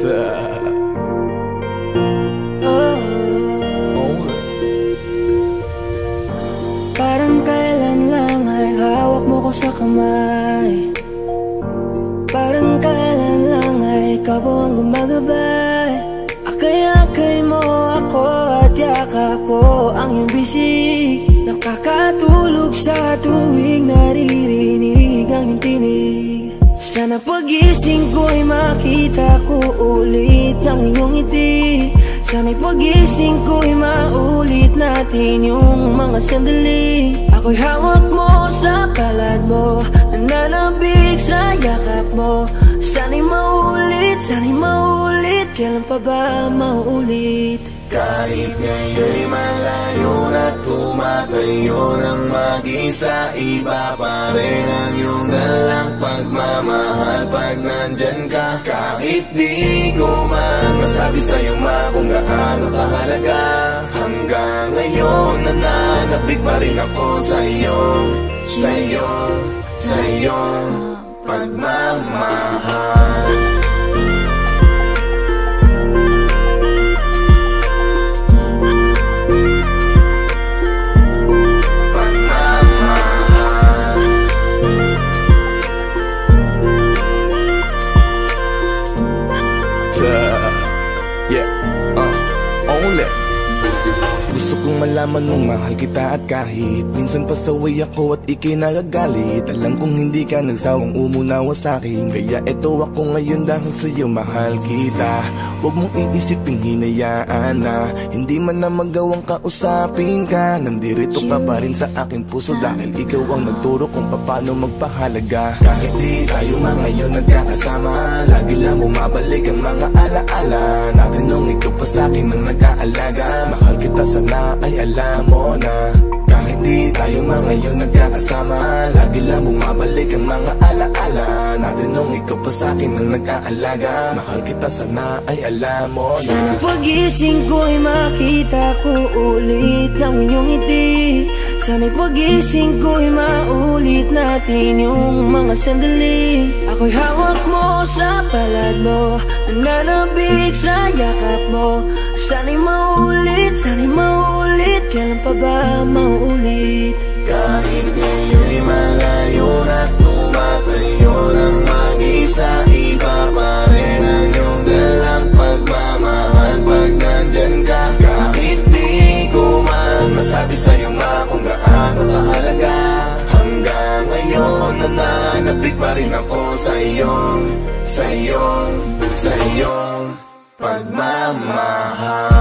Parang kailan lang ay hawak mo ko sa kamay. Parang kailan lang ay ikaw ang gumagabay. Akay-akay mo ako at yakap ko ang iyong bisig. Nakakatulog sa tuwing naririnig ang iyong tinig. Sana pagising ko'y makita ko ulit ang inyong ngiti. Sana'y pagising ko'y maulit natin yung mga sandali. Ako'y hawak mo sa palad mo, nananabik sa yakap mo. Sana'y maulit, kailan pa ba maulit? Kahit ngayon'y malayo na tumatayo ng mag-isa, iba pa rin ang iyong dalang pagmamahal pag nandyan ka. Kahit di ko man masabi sa'yo kung gaano kahalaga, hanggang ngayon nananabik pa rin ako sa iyong pagmamahal. Gusto kong malaman mong mahal kita, at kahit minsan pasaway ako at ika'y nagagalit, alam kong hindi ka nagsawang umunawa sa'kin. Kaya eto ako ngayon dahil sa'yo mahal kita. Huwag mong iisiping hinayaan na hindi man na magawang kausapin ka. Nandirito ka pa rin sa aking puso dahil ikaw ang nagturo kung paano magpahalaga. Kahit di tayo ngayon nagkakasama, lagi lang bumabalik ang mga alaala natin nung ikaw pa sa'kin ang nag-aalaga. Mahal kita sana ay alam mo na. Kahit di tayo ngayon nagkakasama, lagi lang bumabalik ang mga alaala natin nung ikaw pa sa'kin ang nag-aalaga. Mahal kita sana ay alam mo na. Sana pagising ko'y makita ko ulit ang inyong ngiti. Sana'y pagising ko'y maulit natin yung mga sandali. Ako'y hawak mo sa palad mo, nananabik sa yakap mo. Sana'y maulit, kailan pa ba maulit? Kahit ngayon'y malayo na tumatayo ng mag-isa, iba pa rin ang iyong dalang pagmamahal pag nandyan ka. Kahit di ko man masabi sa'yo kung gaano kahalaga, hanggang ngayon nananabik pa rin ako sa iyong pagmamahal.